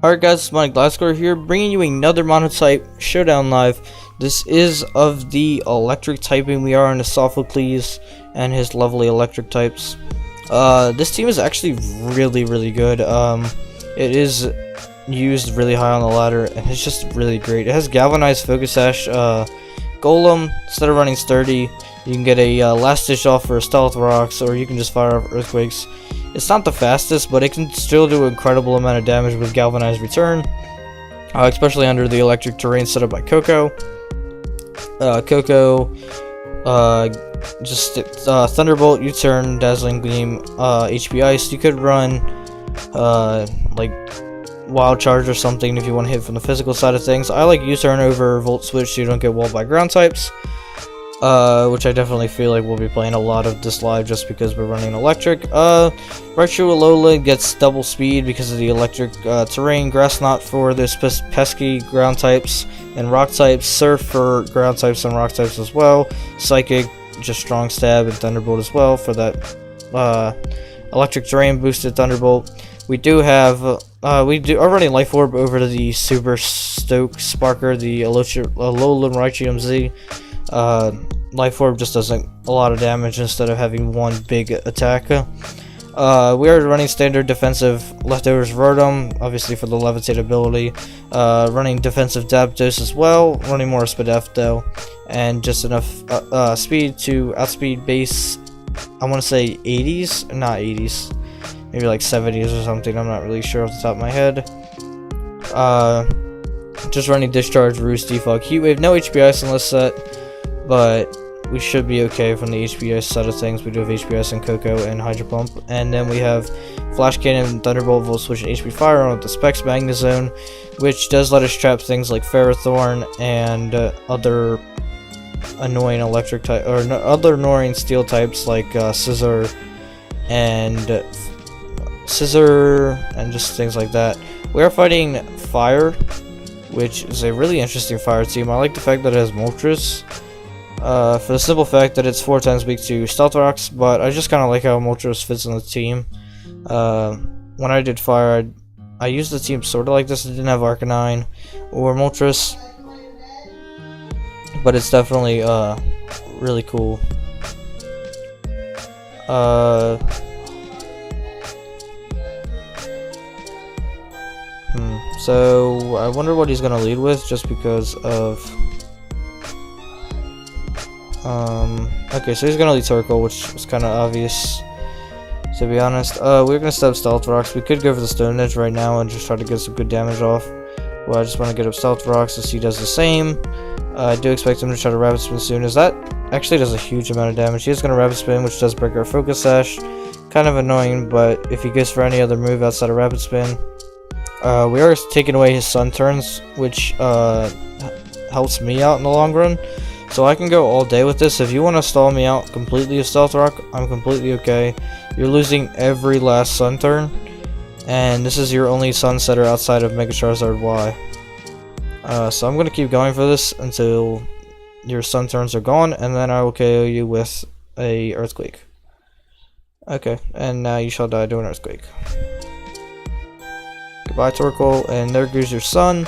Alright guys, it's Mike Glasgow here, bringing you another Monotype Showdown live. This is of the electric typing. We are in the Sophocles and his lovely electric types. This team is actually really good. It is used really high on the ladder, and it's just really great. It has Galvanized Focus Sash, Golem. Instead of running Sturdy, you can get a Last Ditch off for Stealth Rocks, or you can just fire off Earthquakes. It's not the fastest, but it can still do an incredible amount of damage with Galvanized Return, especially under the electric terrain set up by Coco. Thunderbolt, U-Turn, Dazzling Gleam, HP Ice. You could run like Wild Charge or something if you want to hit from the physical side of things. I like U-Turn over Volt Switch so you don't get walled by ground types. Which I definitely feel like we'll be playing a lot of this live just because we're running electric. Raichu Alolan gets double speed because of the electric terrain. Grass Knot for this pesky ground types and rock types. Surf for ground types and rock types as well. Psychic, just strong stab, and Thunderbolt as well for that electric terrain boosted Thunderbolt. We do have are running Life Orb over to the Super Stoke Sparker, the Alolan Raichu MZ. Life Orb just does a lot of damage instead of having one big attack. We are running standard defensive Leftovers Rotom, obviously for the Levitate ability. Running defensive Zapdos as well, running more Spadef though, and just enough speed to outspeed base, I want to say 80s, not 80s, maybe like 70s or something, I'm not really sure off the top of my head. Just running Discharge, Roost, Defog, Heat Wave, no HP Ice in this set, but we should be okay from the HP Ice side of things. We do have HP Ice and Coco and Hydro Pump, and then we have Flash Cannon, Thunderbolt, Volt Switch, and HP Fire on with the Specs Magnezone, which does let us trap things like Ferrothorn and other annoying electric type or other annoying steel types like Scissor and just things like that. We are fighting Fire, which is a really interesting fire team. I like the fact that it has Moltres. For the simple fact that it's 4 times weak to Stealth Rocks, but I just kind of like how Moltres fits on the team. When I did Fire, I used the team sort of like this. It didn't have Arcanine or Moltres, but it's definitely really cool. So I wonder what he's gonna lead with, just because of okay, so he's gonna lead Circle, which is kind of obvious, to be honest. We're gonna step Stealth Rocks. We could go for the Stone Edge right now and just try to get some good damage off. Well, I just want to get up Stealth Rocks as he does the same. I do expect him to try to Rapid Spin soon, as that actually does a huge amount of damage. He is gonna Rapid Spin, which does break our Focus Sash. Kind of annoying, but if he goes for any other move outside of Rapid Spin, we are taking away his Sun turns, which helps me out in the long run. So I can go all day with this. If you want to stall me out completely with Stealth Rock, I'm completely okay. You're losing every last Sun turn, and this is your only Sun setter outside of Mega Charizard Y. So I'm going to keep going for this until your Sun turns are gone, and then I will KO you with a Earthquake. Okay, and now you shall die to an Earthquake. Goodbye, Torkoal, and there goes your Sun.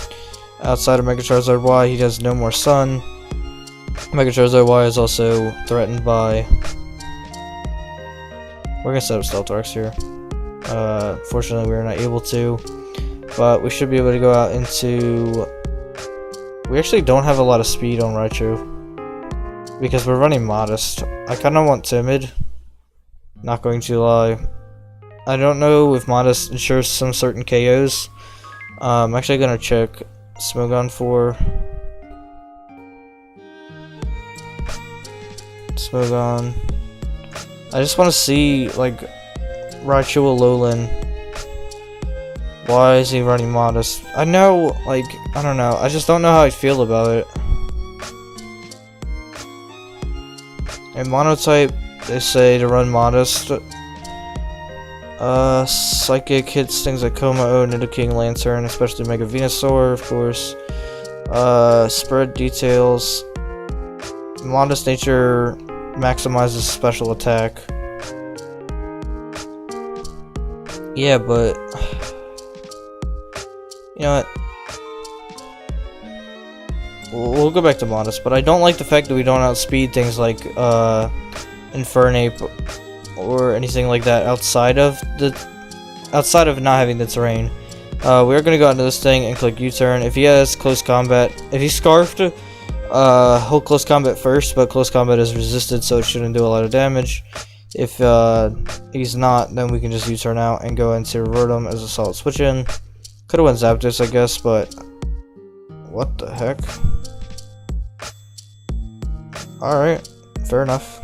Outside of Mega Charizard Y, he does no more Sun. Mega Charizard Y is also threatened by... We're gonna set up Stealth Rocks here. Fortunately, we are not able to, but we should be able to go out into... We actually don't have a lot of speed on Raichu, because we're running Modest. I kind of want Timid, not going to lie. I don't know if Modest ensures some certain KOs. I'm actually gonna check Smogon for Smogon. I just want to see, like, Raichu Alolan. Why is he running Modest? I know, like, I don't know. I just don't know how I feel about it. In Monotype, they say to run Modest. Psychic hits things like Coma-O, Nidoking, Lantern, especially Mega Venusaur, of course. Spread details. Modest Nature maximizes special attack. Yeah, but You know what? We'll go back to modest, but I don't like the fact that we don't outspeed things like Infernape or anything like that outside of not having the terrain. We're gonna go into this thing and click U-turn. If he has close combat, if he's scarfed, he'll close combat first, but close combat is resisted, so it shouldn't do a lot of damage. If he's not, then we can just U-turn out and go into Rotom as a solid switch in. Could have went Zapdos, I guess, but what the heck? Alright, fair enough.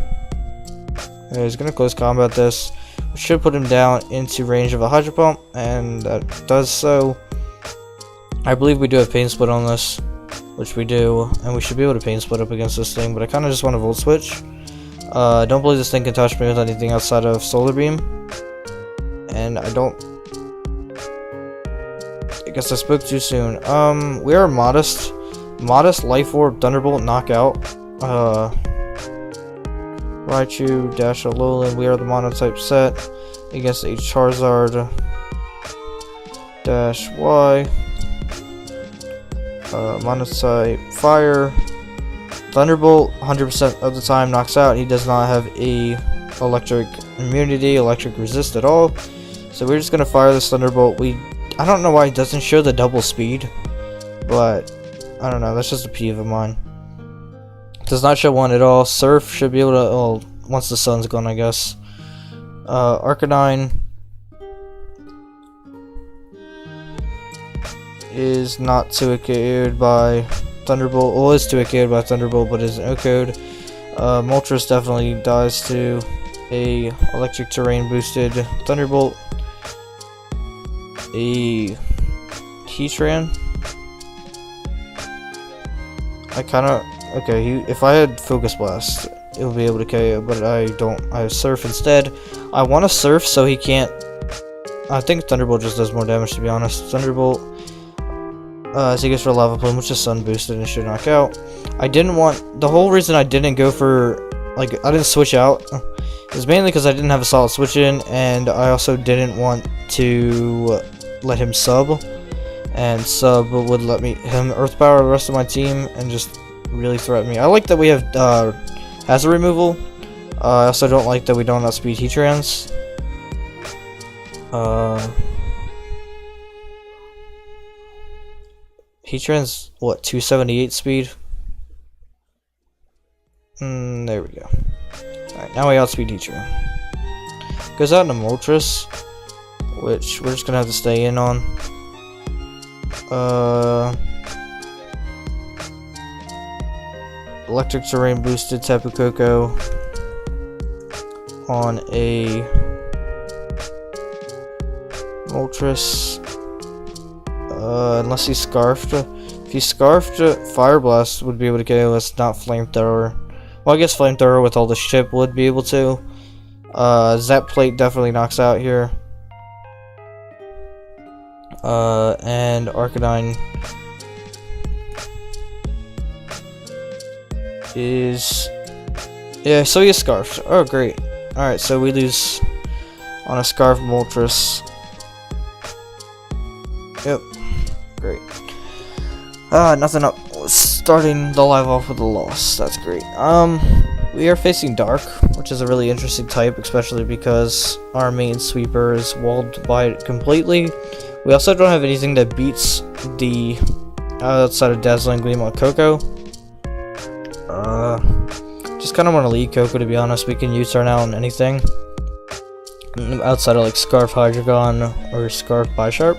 Okay, he's gonna close combat this. We should put him down into range of a Hydro Pump, and that does so. I believe we do have Pain Split on this, which we do, and we should be able to Pain Split up against this thing, but I kind of just want to Volt Switch. I don't believe this thing can touch me with anything outside of Solar Beam, and I guess I spoke too soon. We are modest. Modest, Life Orb, Thunderbolt, Knockout. Raichu, Dash Alolan, we are the Monotype set against a Charizard, Dash Y, Monotype Fire, Thunderbolt 100% of the time knocks out. He does not have a electric immunity, electric resist at all, so we're just gonna fire this Thunderbolt. I don't know why it doesn't show the double speed, but I don't know, that's just a peeve of mine. Does not show one at all. Surf should be able to, well, once the sun's gone, I guess. Arcanine is not 2-hit KO'd by Thunderbolt. Well, is 2-hit KO'd by Thunderbolt, but isn't O-code. Moltres definitely dies to a electric terrain boosted Thunderbolt. A Heatran. I kinda, okay, if I had Focus Blast, it would be able to KO, but I don't. I have Surf instead. I want to Surf so he can't. I think Thunderbolt just does more damage, to be honest. Thunderbolt, as he goes for Lava Plume, which is Sun boosted and should knock out. I didn't want, the whole reason I didn't go for, like, I didn't switch out is mainly because I didn't have a solid switch in, and I also didn't want to let him sub, and sub would let him Earth Power the rest of my team and just really threaten me. I like that we have hazard removal. I also don't like that we don't outspeed Heatrans. Heatran's what, 278 speed? There we go. Alright, now we outspeed Heatran. Goes out into Moltres, which we're just gonna have to stay in on. Electric terrain boosted Tapu Koko on a Moltres. Unless he's Scarfed. If he's Scarfed, Fire Blast would be able to KO us, not Flamethrower. Well, I guess Flamethrower with all the ship would be able to. Zap Plate definitely knocks out here. And Arcanine is, yeah, so he is Scarfed. Oh, great. Alright, so we lose on a Scarfed Moltres. Yep, great. Nothing up. Starting the live off with a loss. That's great. We are facing Dark, which is a really interesting type, especially because our main sweeper is walled by it completely. We also don't have anything that beats the outside of Dazzling Gleam on Coco. Just kind of want to lead Coco, to be honest. We can U-turn out on anything outside of like Scarf Hydreigon or Scarf Bisharp.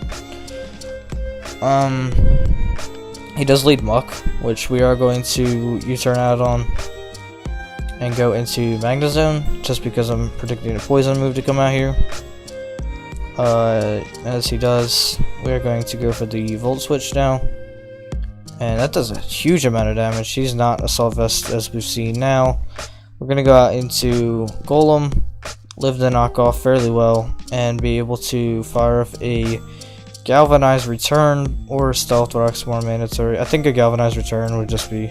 He does lead Muck, which we are going to U-turn out on and go into Magnezone, just because I'm predicting a Poison move to come out here. As he does, we are going to go for the Volt Switch now, and that does a huge amount of damage. He's not Assault Vest as we've seen now. We're going to go out into Golem, live the knockoff fairly well, and be able to fire off a Galvanized Return or Stealth Rock's more mandatory. I think a Galvanized Return would just be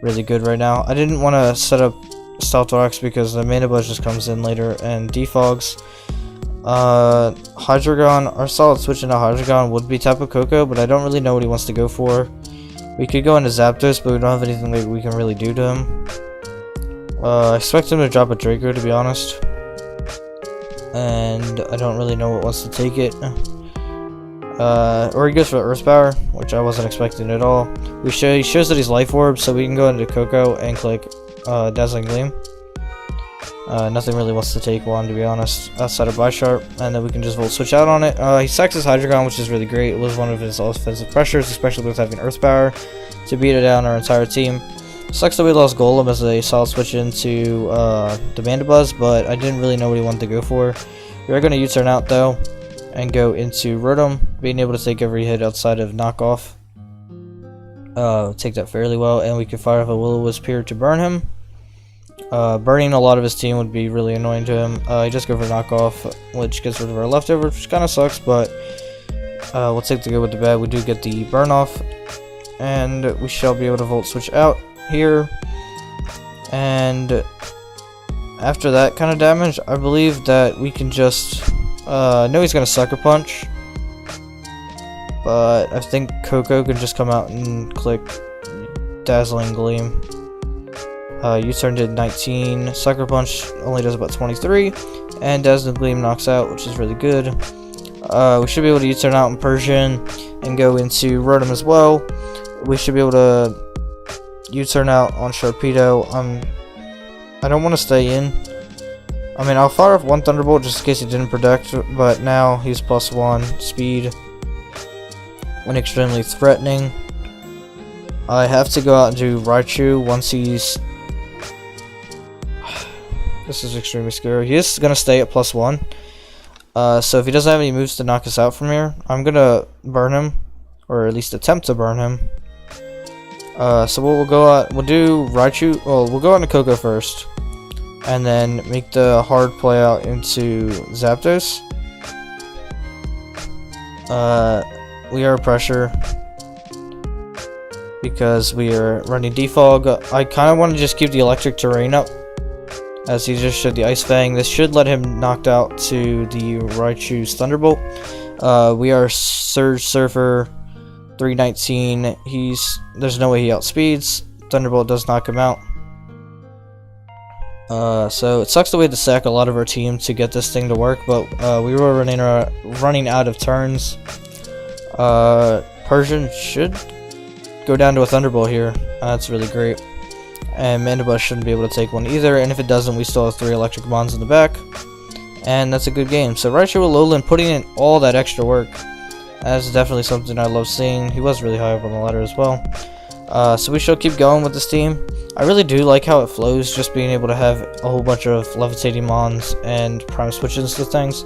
really good right now. I didn't want to set up Stealth Rocks because the Mana Buzz just comes in later and defogs. Hydreigon, our solid switch into Hydreigon would be Tapu Koko, but I don't really know what he wants to go for. We could go into Zapdos, but we don't have anything that we can really do to him. I expect him to drop a Draco, to be honest. And I don't really know what wants to take it. Or he goes for Earth Power, which I wasn't expecting at all. He shows that he's Life Orb, so we can go into Koko and click Dazzling Gleam. Nothing really wants to take one, to be honest, outside of Bisharp, and then we can just Volt Switch out on it. He sacks his Hydreigon, which is really great. It was one of his offensive pressures, especially with having Earth Power to beat it down our entire team. Sucks that we lost Golem as a solid switch into the Mandibuzz, but I didn't really know what he wanted to go for. We are going to U-turn out though, and go into Rotom, being able to take every hit outside of Knockoff. Take that fairly well, and we can fire off a Will-O-Wisp here to burn him. Burning a lot of his team would be really annoying to him. He just go for Knockoff, which gets rid of our leftovers, which kind of sucks, but we'll take the good with the bad. We do get the burn off, and we shall be able to Volt Switch out here. And after that kind of damage, I believe that we can just know he's gonna Sucker Punch, but I think Koko can just come out and click Dazzling Gleam. U-turn did 19, Sucker Punch only does about 23, and Dazzling Gleam knocks out, which is really good. We should be able to U-turn out in Persian and go into Rotom as well. We should be able to U-turn out on Sharpedo. I don't want to stay in. I mean, I'll fire off one Thunderbolt just in case he didn't protect, but now he's +1 speed when extremely threatening. I have to go out and do Raichu once he's... This is extremely scary. He is going to stay at +1. So if he doesn't have any moves to knock us out from here, I'm going to burn him, or at least attempt to burn him. So we'll go out, we'll do Raichu, well, we'll go out into Koko first, and then make the hard play out into Zapdos. We are pressure, because we are running Defog. I kind of want to just keep the Electric Terrain up, as he just showed the Ice Fang. This should let him knocked out to the Raichu's Thunderbolt. We are Surge Surfer, 319. There's no way he outspeeds. Thunderbolt does knock him out. So it sucks that we had to sack a lot of our team to get this thing to work, but we were running out of turns. Persian should go down to a Thunderbolt here. That's really great. And Mandibuzz shouldn't be able to take one either, and if it doesn't, we still have 3 Electric Bonds in the back. And that's a good game. So Raichu Alolan putting in all that extra work. That's definitely something I love seeing. He was really high up on the ladder as well. So we shall keep going with this team. I really do like how it flows, just being able to have a whole bunch of Levitating Mons and Prime Switches to things.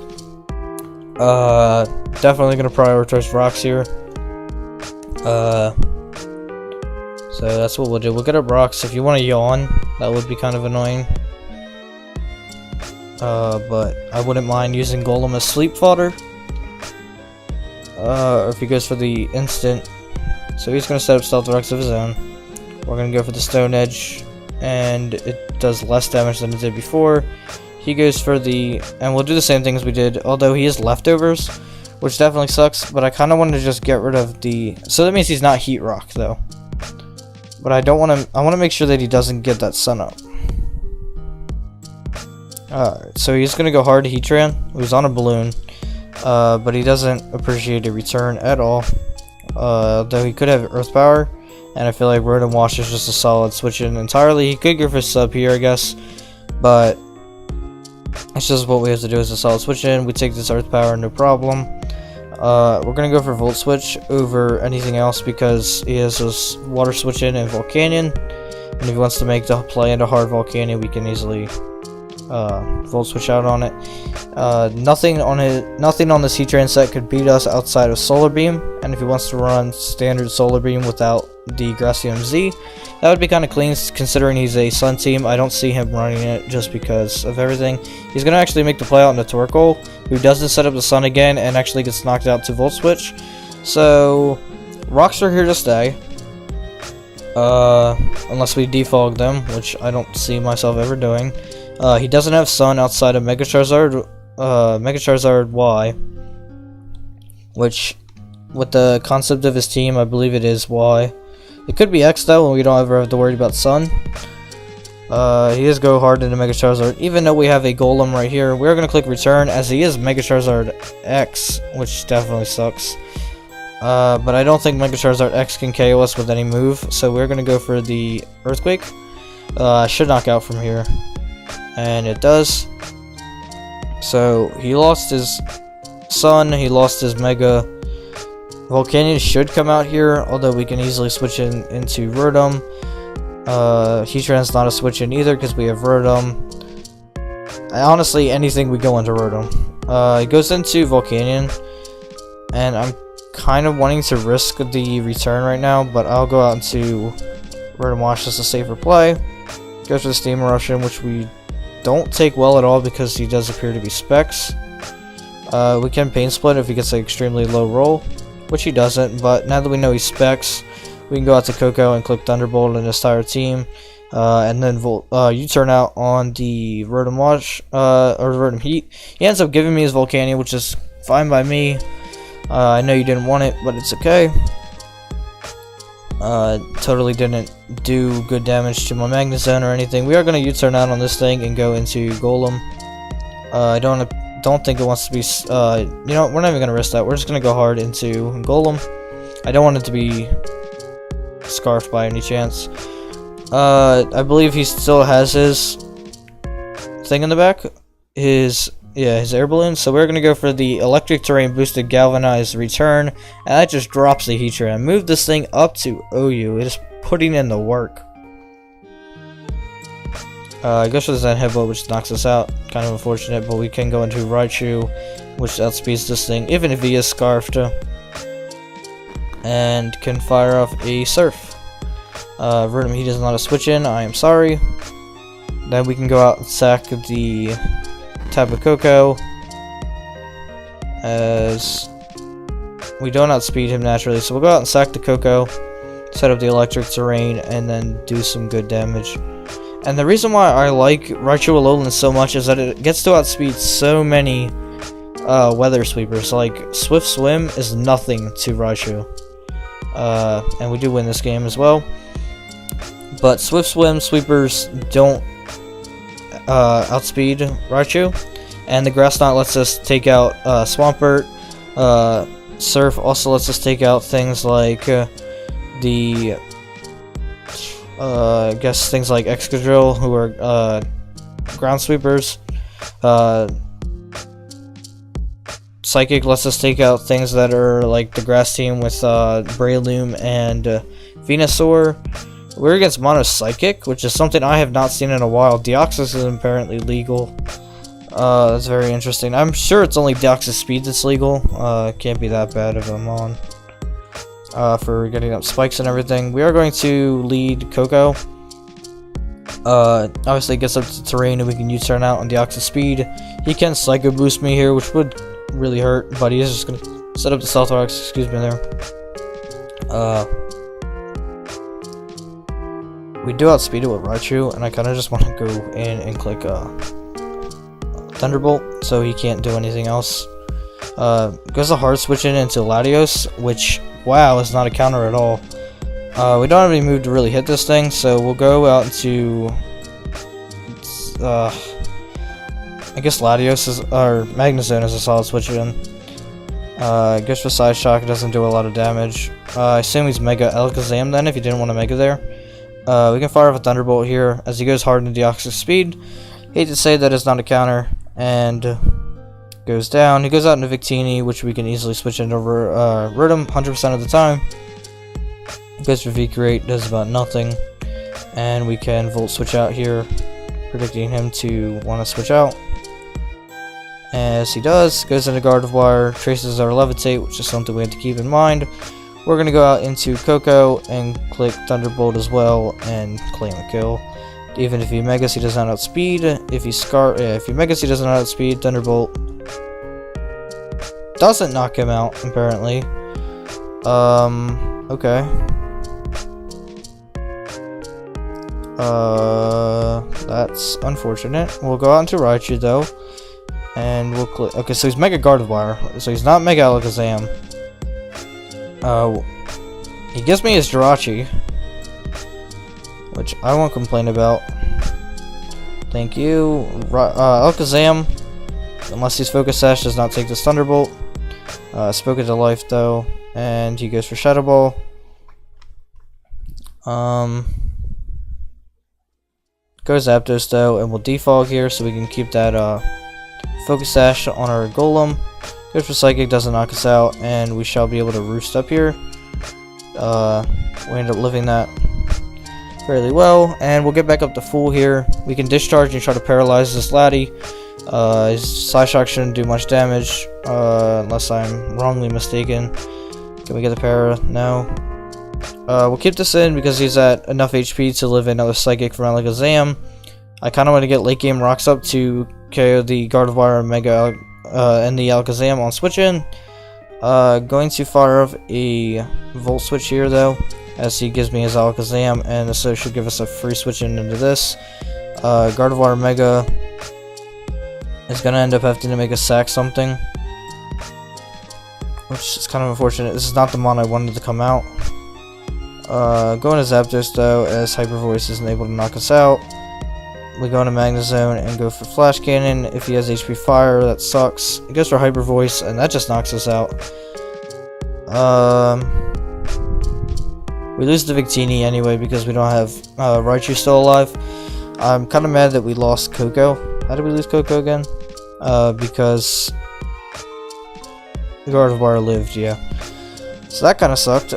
Definitely going to prioritize Rocks here. So that's what we'll do. We'll get up Rocks. If you want to yawn, that would be kind of annoying. But I wouldn't mind using Golem as sleep fodder. Or if he goes for the instant. So he's going to set up Stealth Rocks of his own. We're going to go for the Stone Edge, and it does less damage than it did before. He goes for the, and we'll do the same thing as we did, although he has leftovers, which definitely sucks, but I kind of wanted to just get rid of the, so that means he's not Heat Rock though. But I don't want to, I want to make sure that he doesn't get that Sun Up. Alright, so he's going to go hard to Heatran, who's on a balloon, but he doesn't appreciate a return at all. Though he could have Earth Power, and I feel like Rotom Wash is just a solid switch in entirely. He could go for Sub here, I guess, but it's just what we have to do is a solid switch in. We take this Earth Power, no problem. We're gonna go for Volt Switch over anything else because he has this Water Switch in and Volcanion, and if he wants to make the play into Hard Volcanion, we can easily Volt Switch out on it. Nothing on this Heatran set could beat us outside of Solar Beam, and if he wants to run standard Solar Beam without the Gracium Z, that would be kind of clean considering he's a Sun team. I don't see him running it just because of everything. He's going to actually make the play out into Torkoal, who doesn't set up the Sun again and actually gets knocked out to Volt Switch. So Rocks are here to stay. Unless we defog them, which I don't see myself ever doing. He doesn't have Sun outside of Mega Charizard, Mega Charizard Y, which, with the concept of his team, I believe it is Y. It could be X though, and we don't ever have to worry about Sun. He is go hard into Mega Charizard, even though we have a Golem right here. We're gonna click return, as he is Mega Charizard X, which definitely sucks. But I don't think Mega Charizard X can KO us with any move, so we're gonna go for the Earthquake. Should knock out from here, and it does. So he lost his Sun, he lost his Mega. Volcanion should come out here, although we can easily switch into Rotom. Heatran's not a switch in either because we have Rotom. Honestly, anything we go into Rotom. It goes into Volcanion, and I'm kind of wanting to risk the return right now, but I'll go out into Rotom Wash as a safer play. Go for the Steam Eruption, which we don't take well at all because he does appear to be Specs. We can Pain Split if he gets an extremely low roll, which he doesn't, but now that we know he's Specs, we can go out to Coco and click Thunderbolt in his entire team, and then U-turn out on the Rotom Wash, or Rotom Heat. He ends up giving me his Volcanion, which is fine by me. I know you didn't want it, but it's okay. Totally didn't do good damage to my Magnezone or anything. We are going to U-turn out on this thing and go into Golem. I don't think it wants to be, you know, we're not even going to risk that. We're just going to go hard into Golem. I don't want it to be Scarf by any chance. I believe he still has his thing in the back. His air balloon. So we're going to go for the Electric Terrain Boosted Galvanized Return. And that just drops the Heatran. Move this thing up to OU. It is putting in the work. I guess there's that Headbutt, which knocks us out. Kind of unfortunate, but we can go into Raichu, which outspeeds this thing, even if he is Scarfed. And can fire off a Surf. Rotom Heat is not a switch in, I am sorry. Then we can go out and sack the Tapu Koko, as we don't outspeed him naturally, so we'll go out and sack the Koko, set up the Electric Terrain, and then do some good damage. And the reason why I like Raichu Alolan so much is that it gets to outspeed so many Weather Sweepers. Like, Swift Swim is nothing to Raichu. And we do win this game as well. But Swift Swim Sweepers don't outspeed Raichu. And the Grass Knot lets us take out Swampert. Surf also lets us take out things like the... I guess things like Excadrill, who are ground sweepers. Psychic lets us take out things that are like the grass team with Breloom and Venusaur. We're against Mono Psychic, which is something I have not seen in a while. Deoxys is apparently legal. That's very interesting. I'm sure it's only Deoxys Speed that's legal. Can't be that bad if I'm on. For getting up spikes and everything. We are going to lead Coco. Obviously it gets up to terrain and we can U-turn out on Deoxys Speed. He can Psycho Boost me here, which would really hurt, but he is just going to set up the Stealth Rocks, excuse me there. We do outspeed it with Raichu, and I kind of just want to go in and click Thunderbolt, so he can't do anything else. Goes a hard switch into Latios, which, wow, is not a counter at all. We don't have any move to really hit this thing, so we'll go out into I guess Latios is, or Magnezone is a solid switch in. Goes for Side Shock, it doesn't do a lot of damage. I assume he's Mega Alakazam then, if he didn't want to Mega there. We can fire off a Thunderbolt here, as he goes hard into Deoxys Speed. Hate to say that it's not a counter, and goes down. He goes out into Victini, which we can easily switch into Rotom 100% of the time. Goes for V-Create, does about nothing. And we can Volt Switch out here, predicting him to want to switch out. As he does, goes into Gardevoir, traces our Levitate, which is something we have to keep in mind. We're going to go out into Coco and click Thunderbolt as well and claim a kill. Even if he Megas, he does not outspeed. If he Megas, he does not outspeed. Thunderbolt doesn't knock him out, apparently. Okay. That's unfortunate. We'll go out into Raichu, though. And we'll click. Okay, so he's Mega Gardevoir. So he's not Mega Alakazam. He gives me his Jirachi, which I won't complain about. Thank you. Alakazam, unless he's Focus Sash, does not take this Thunderbolt. Spoken to Life though, and he goes for Shadow Ball. Goes Zapdos though, and we'll defog here so we can keep that Focus Sash on our Golem. Goes for Psychic, doesn't knock us out, and we shall be able to roost up here. We end up living that fairly well, and we'll get back up to full here. We can discharge and try to paralyze this laddie. His Psy Shock shouldn't do much damage, unless I'm wrongly mistaken. Can we get the para? No. We'll keep this in because he's at enough HP to live another Psychic from Alakazam. I kind of want to get late game rocks up to KO the Gardevoir and Mega and the Alakazam on switch in. Going to fire off a Volt Switch here though, as he gives me his Alakazam, and so should give us a free switch in into this. Gardevoir Mega is gonna end up having to make a sack something, which is kind of unfortunate. This is not the mon I wanted to come out. Going to Zapdos though, as Hyper Voice isn't able to knock us out. We go into Magnezone and go for Flash Cannon. If he has HP Fire, that sucks. He goes for Hyper Voice, and that just knocks us out. We lose the Victini anyway because we don't have Raichu still alive. I'm kind of mad that we lost Coco. How did we lose Coco again? Because Gardevoir lived, yeah. So that kind of sucked.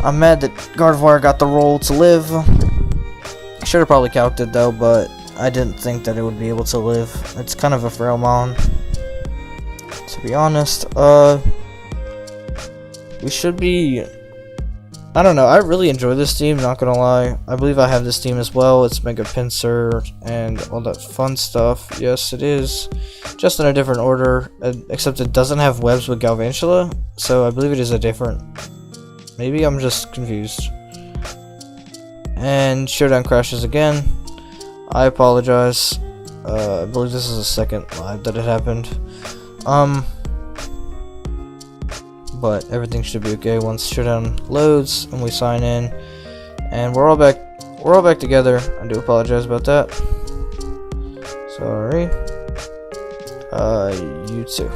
I'm mad that Gardevoir got the roll to live. I should have probably calced it though, but I didn't think that it would be able to live. It's kind of a frail mon, to be honest. We should be... I don't know, I really enjoy this team, not gonna lie. I believe I have this team as well. It's Mega Pinsir and all that fun stuff. Yes, it is. Just in a different order, except it doesn't have webs with Galvantula, so I believe it is a different... Maybe I'm just confused. And Showdown crashes again. I apologize. I believe this is the second live that it happened. But everything should be okay once Showdown loads and we sign in, and we're all back. We're all back together. I do apologize about that. Sorry. You too.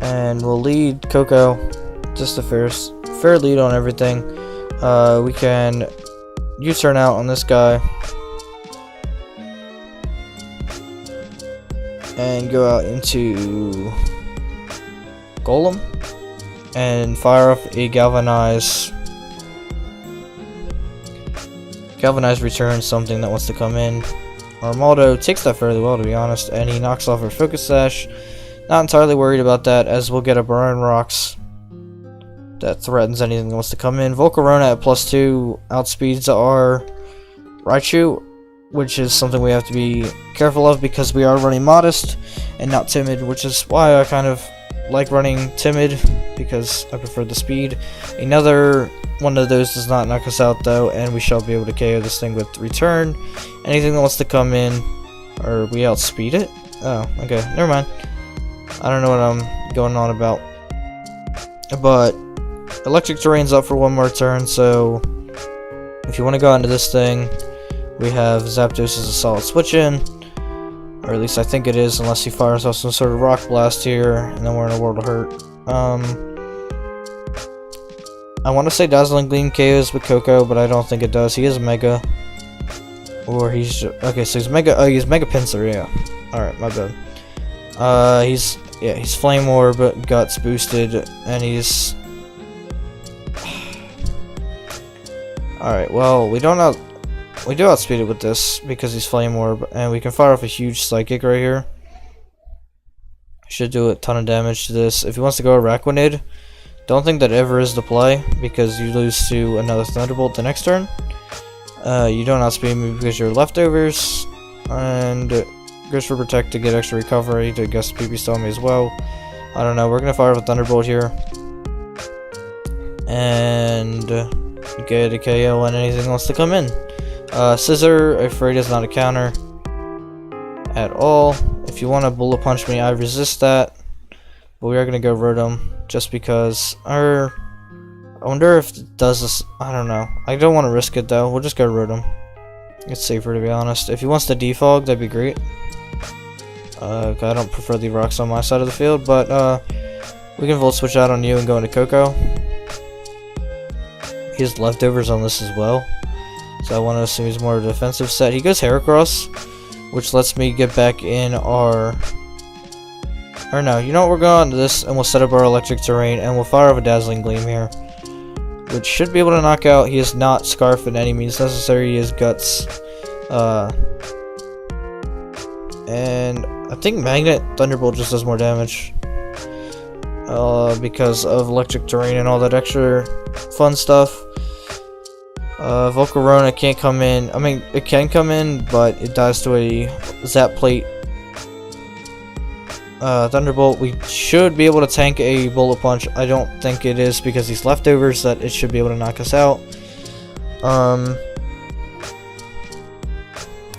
And we'll lead Coco. Just a fair lead on everything. We can U-turn out on this guy and go out into Golem and fire up a Galvanize return, something that wants to come in. Armaldo takes that fairly well, to be honest, and he knocks off our Focus Sash. Not entirely worried about that, as we'll get a Burn Rocks that threatens anything that wants to come in. Volcarona at +2 outspeeds our Raichu, which is something we have to be careful of because we are running Modest and not Timid, which is why I kind of like running Timid, because I prefer the speed. Another one of those does not knock us out though, and we shall be able to KO this thing with Return. Anything that wants to come in, or we outspeed it? Oh, okay, never mind. I don't know what I'm going on about. But Electric Terrain's up for one more turn, so if you want to go into this thing, we have Zapdos as a solid switch in, or at least I think it is, unless he fires off some sort of Rock Blast here, and then we're in a world of hurt. I want to say Dazzling Gleam KOs with Coco, but I don't think it does. He is Mega, or he's okay. So he's Mega. Oh, he's Mega Pinsir. Yeah. All right, my bad. He's Flame Orb, Guts boosted, and he's... Alright, well, we do outspeed it with this, because he's Flame Orb, and we can fire off a huge Psychic right here. Should do a ton of damage to this. If he wants to go Araquanid, don't think that ever is the play, because you lose to another Thunderbolt the next turn. You don't outspeed me because you're leftovers, and... goes for Protect to get extra recovery to guess PP Stone me as well. I don't know, we're gonna fire with Thunderbolt here. And get a KO when anything wants to come in. Scissor, afraid is not a counter. at all. If you want to bullet punch me, I resist that. But we are going to go Rotom just because I wonder if it does this. I don't know. I don't want to risk it though. We'll just go Rotom. It's safer to be honest. If he wants to defog, that'd be great. I don't prefer the rocks on my side of the field, but we can Volt Switch out on you and go into Coco. He has leftovers on this as well, so I want to assume he's more of a defensive set. He goes Heracross, which lets me get back in our... Or no, you know what, we're going to this, and we'll set up our electric terrain, and we'll fire off a Dazzling Gleam here, which should be able to knock out. He is not Scarf in any means necessary. He is Guts. And I think Magnet Thunderbolt just does more damage. Because of electric terrain and all that extra fun stuff. Volcarona can't come in. I mean, it can come in, but it dies to a Zap Plate. Thunderbolt, we should be able to tank a Bullet Punch. I don't think it is because he's leftovers that it should be able to knock us out.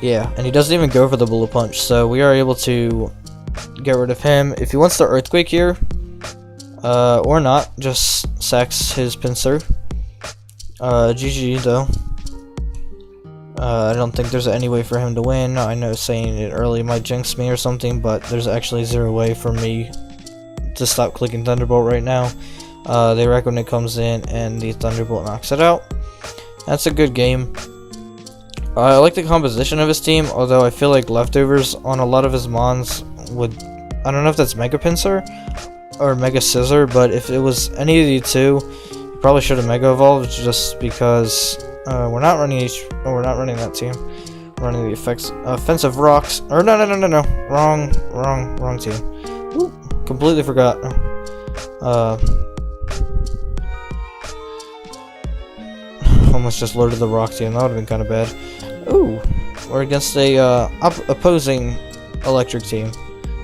Yeah, and he doesn't even go for the Bullet Punch, so we are able to get rid of him. If he wants the Earthquake here, or not, just sacks his Pinsir. GG though. I don't think there's any way for him to win. I know saying it early might jinx me or something, but there's actually zero way for me to stop clicking Thunderbolt right now. They wreck when it comes in, and the Thunderbolt knocks it out. That's a good game. I like the composition of his team, although I feel like leftovers on a lot of his mons would... I don't know if that's Mega Pinsir or Mega Scissor, but if it was any of the two, you probably should have Mega Evolved, just because we're not running that team. We're running the offensive rocks. Or no. Wrong team. Ooh, completely forgot. Almost just loaded the rock team. That would have been kind of bad. Ooh, we're against a opposing electric team.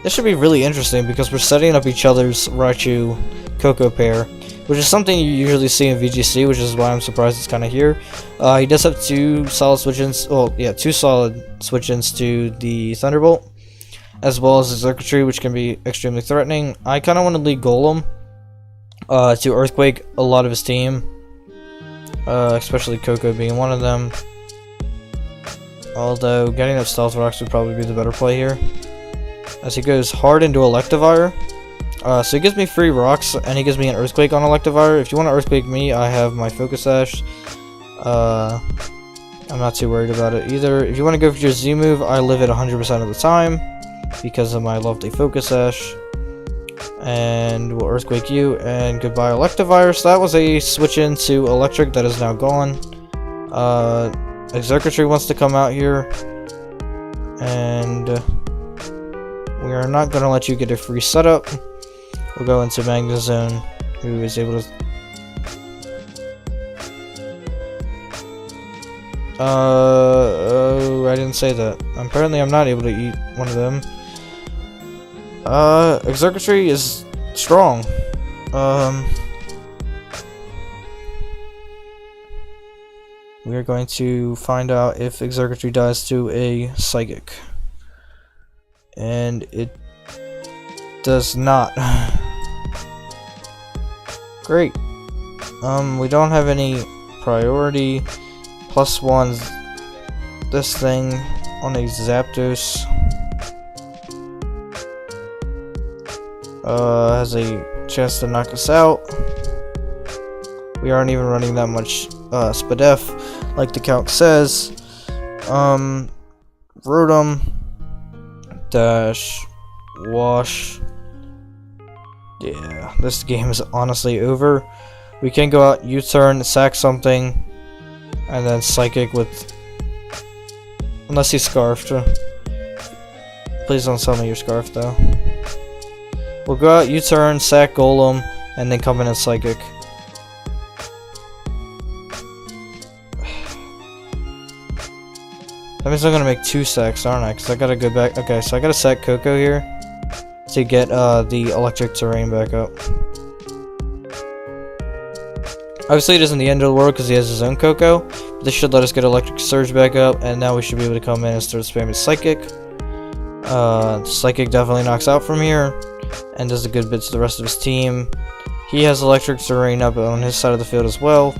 This should be really interesting because we're setting up each other's Raichu Coco pair, which is something you usually see in VGC, which is why I'm surprised it's kind of here. He does have two solid switch-ins. Well, yeah, two solid switch-ins to the Thunderbolt, as well as the Circuitry, which can be extremely threatening. I kind of want to lead Golem to Earthquake a lot of his team. Especially Coco being one of them. Although getting up Stealth Rocks would probably be the better play here, as he goes hard into Electivire. So he gives me free rocks, and he gives me an Earthquake on Electivire. If you want to Earthquake me, I have my Focus Sash. I'm not too worried about it either. If you want to go for your Z move, I live it 100% of the time because of my lovely Focus Sash. And we'll Earthquake you, and goodbye Electivire. So that was a switch into Electric that is now gone. Executree wants to come out here, and we are not going to let you get a free setup. We'll go into Magnezone, who is able to... oh, I didn't say that. Apparently I'm not able to eat one of them. Executree is strong. We are going to find out if Executree dies to a Psychic. And it does not. Great. We don't have any priority. +1's this thing on a Zapdos. Has a chance to knock us out. We aren't even running that much Spadef, like the calc says. Rotom, dash, wash. Yeah, this game is honestly over. We can go out, U-turn, sack something, and then Psychic with... unless he's Scarfed. Please don't sell me your Scarf though. We'll go out, U-turn, sack Golem, and then come in as Psychic. That means I'm gonna make 2 sacks, aren't I? Because I gotta go back. Okay, so I gotta sack Coco here to get the electric terrain back up. Obviously, it isn't the end of the world because he has his own Coco. But this should let us get electric surge back up, and now we should be able to come in and start spamming Psychic. Psychic definitely knocks out from here and does a good bit to the rest of his team. He has Electric Terrain up on his side of the field as well.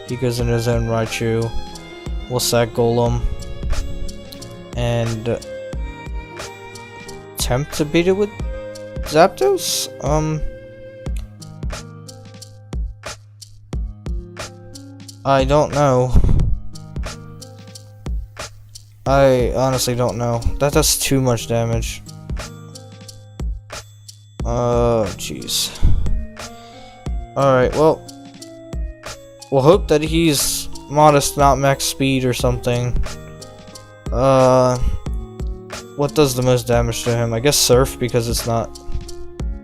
He goes into his own Raichu. We'll sack Golem and attempt to beat it with Zapdos? I don't know. I honestly don't know. That does too much damage. Jeez. Alright, well. We'll hope that he's modest, not max speed or something. What does the most damage to him? I guess Surf, because it's not...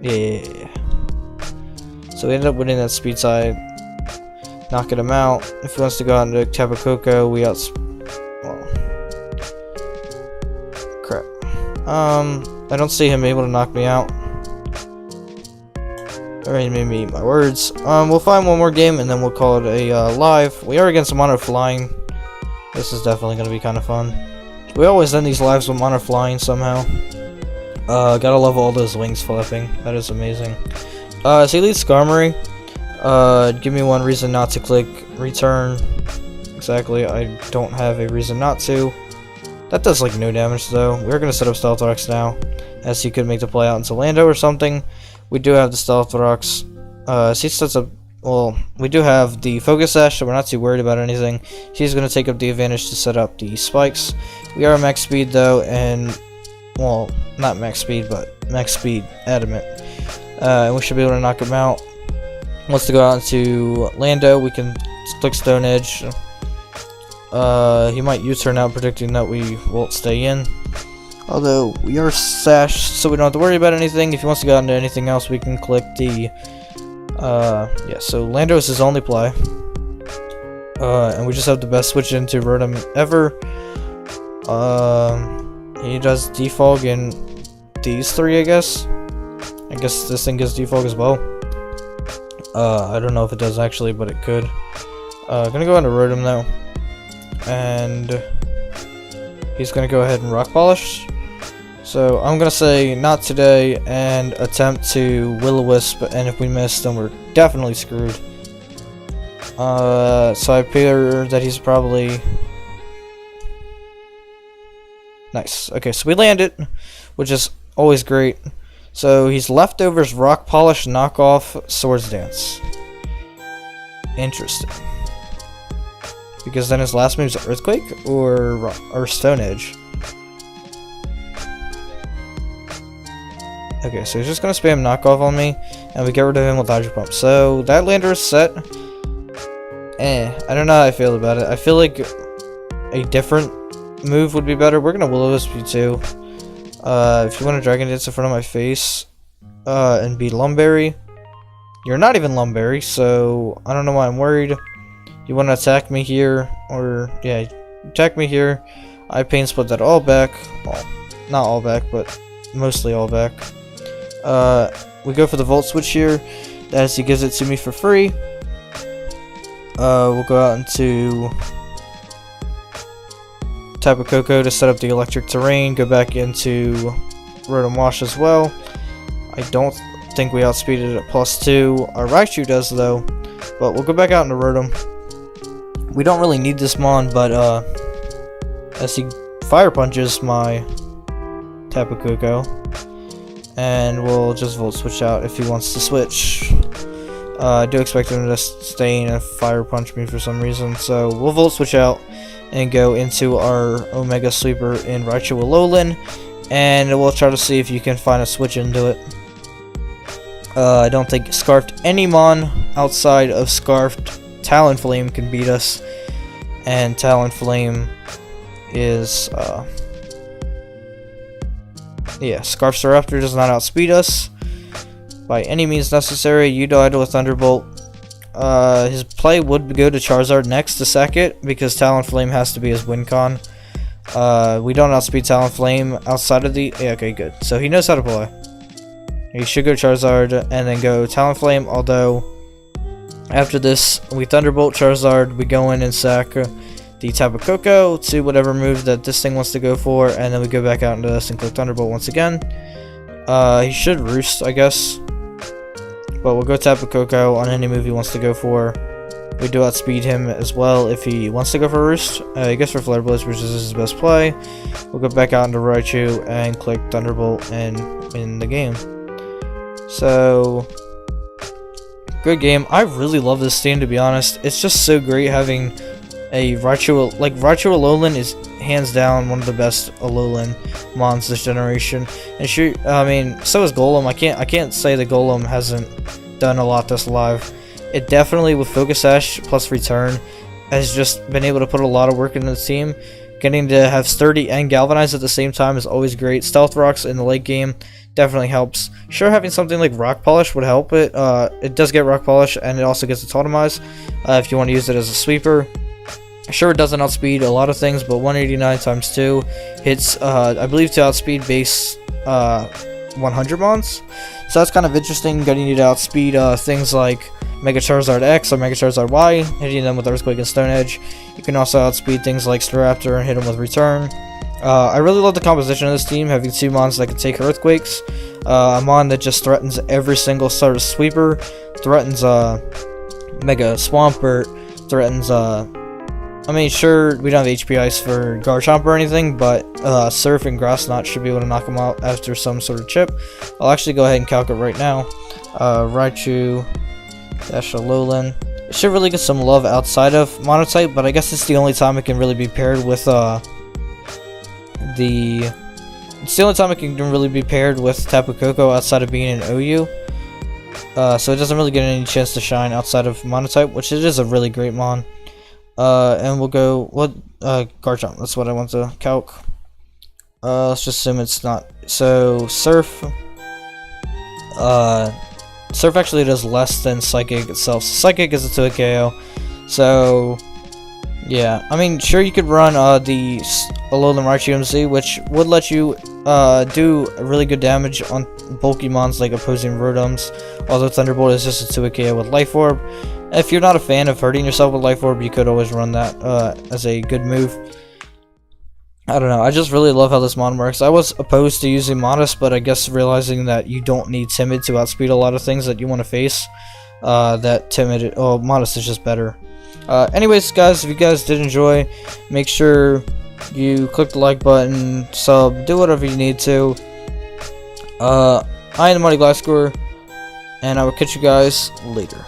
Yeah. So we ended up winning that speed side. Knocking him out. If he wants to go out into Tapu Koko, we well, crap. I don't see him able to knock me out. Alright, made me eat my words. We'll find one more game and then we'll call it a live. We are against Mono Flying. This is definitely going to be kind of fun. We always end these lives with Mono Flying somehow. Gotta love all those wings flapping. That is amazing. So he leads Skarmory. Give me one reason not to click return. Exactly, I don't have a reason not to. That does like no damage though. We're gonna set up Stealth Rocks now, as he could make the play out into Lando or something. We do have the Stealth Rocks. So he sets up. Well, we do have the Focus Sash, so we're not too worried about anything. She's gonna take up the advantage to set up the spikes. We are max speed though, and well, not max speed, but max speed adamant. And we should be able to knock him out. Wants to go out into Lando, we can click Stone Edge. He might U-turn out, predicting that we won't stay in. Although, we are sashed, so we don't have to worry about anything. If he wants to go out into anything else, we can click the... yeah, so Lando is his only play. And we just have the best switch into Rotom ever. He does Defog in these three, I guess. I guess this thing gets Defog as well. I don't know if it does actually, but it could. Gonna go into Rotom though. And he's gonna go ahead and Rock Polish. So I'm gonna say not today and attempt to Will-O-Wisp, and if we miss then we're definitely screwed. So I figure that he's probably... Nice. Okay, so we land it, which is always great. So he's Leftovers, Rock Polish, Knockoff, Swords Dance. Interesting. Because then his last move is Earthquake or Stone Edge. Okay, so he's just gonna spam Knockoff on me, and we get rid of him with Hydro Pump. So that lander is set. I don't know how I feel about it. I feel like a different move would be better. We're gonna Will-O-Wisp you too. If you want to Dragon Dance in front of my face, and be Lumberry, you're not even Lumberry, so I don't know why I'm worried. You want to attack me here, or yeah, attack me here. I Pain Split that all back. Well, not all back, but mostly all back. We go for the Volt Switch here, as he gives it to me for free. We'll go out into Tapu Koko to set up the Electric Terrain, go back into Rotom Wash as well. I don't think we outspeeded it at +2. Our Raichu does though, but we'll go back out into Rotom. We don't really need this Mon, but as he Fire Punches my Tapu Koko, and we'll just Volt Switch out if he wants to switch. I do expect him to stay in and Fire Punch me for some reason, so we'll Volt Switch out and go into our Omega Sweeper in Raichu Alolan, and we'll try to see if you can find a switch into it. I don't think Scarfed any Mon outside of Scarfed Talonflame can beat us, and Talonflame is yeah, Scarfsaraptor does not outspeed us by any means necessary. You died with Thunderbolt. His play would go to Charizard next to sack it, because Talonflame has to be his win con. We don't outspeed Talonflame outside of the... Yeah, okay, good. So he knows how to play. He should go Charizard and then go Talonflame, although After this, we Thunderbolt Charizard, we go in and sack the Tapu Koko to whatever move that this thing wants to go for, and then we go back out into this and click Thunderbolt once again. He should Roost, I guess, but we'll go Tapu Koko on any move he wants to go for. We do outspeed him as well if he wants to go for Roost. He goes for Flare Blitz, which is his best play. We'll go back out into Raichu and click Thunderbolt and win the game. So, good game. I really love this team, to be honest. It's just so great having a Raichu. Like, Raichu Alolan is hands down one of the best Alolan mons this generation. And shoot, I mean, so is Golem. I can't say that Golem hasn't done a lot this live. It definitely, with Focus Sash plus Return, has just been able to put a lot of work into the team. Getting to have Sturdy and Galvanize at the same time is always great. Stealth Rocks in the late game definitely helps. Sure, having something like Rock Polish would help it. It does get Rock Polish, and it also gets a Totemize if you want to use it as a sweeper. Sure, it doesn't outspeed a lot of things, but 189 times 2 hits, I believe, to outspeed base 100 mons. So that's kind of interesting, getting you to outspeed things like Mega Charizard X or Mega Charizard Y, hitting them with Earthquake and Stone Edge. You can also outspeed things like Staraptor and hit them with Return. I really love the composition of this team, having 2 mons that can take Earthquakes. A mon that just threatens every single sort of sweeper, threatens Mega Swampert, threatens I mean, sure, we don't have HP Ice for Garchomp or anything, but Surf and Grass Knot should be able to knock him out after some sort of chip. I'll actually go ahead and calc it right now. Raichu dash Alolan. It should really get some love outside of Monotype, but I guess it's the only time it can really be paired with it's the only time it can really be paired with Tapu Koko outside of being an OU. So it doesn't really get any chance to shine outside of Monotype, which it is a really great mon. And we'll go Garchomp. That's what I want to calc. Let's just assume it's not. So Surf. Surf actually does less than Psychic itself. So Psychic is a 2 KO. So yeah, I mean, sure, you could run the Alolan Raichu MZ, which would let you do really good damage on bulky mons like opposing Rotoms. Although Thunderbolt is just a 2 KO with Life Orb. If you're not a fan of hurting yourself with Life Orb, you could always run that as a good move. I don't know, I just really love how this mon works. I was opposed to using Modest, but I guess realizing that you don't need Timid to outspeed a lot of things that you want to face, that Modest is just better. Anyways, guys, if you guys did enjoy, make sure you click the like button, sub, do whatever you need to. I am the Mighty Glasscore, and I will catch you guys later.